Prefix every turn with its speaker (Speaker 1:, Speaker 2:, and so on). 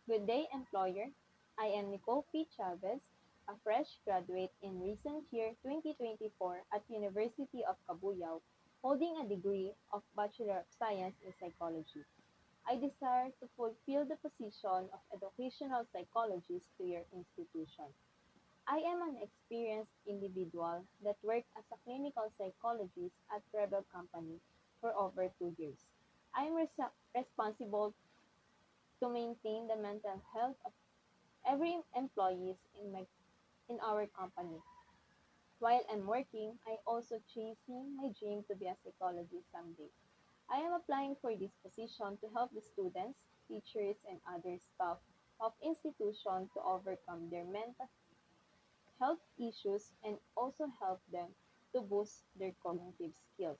Speaker 1: Good day, employer. I am Nicole P. Chavez, a fresh graduate in recent year 2024 at University of Cabuyao, holding a degree of Bachelor of Science in Psychology. I desire to fulfill the position of educational psychologist to your institution. I am an experienced individual that worked as a clinical psychologist at Rebel Company for over 2 years. I am responsible to maintain the mental health of every employees in our company. While I'm working, I also chasing my dream to be a psychologist someday. I am applying for this position to help the students, teachers, and other staff of institution to overcome their mental health issues and also help them to boost their cognitive skills.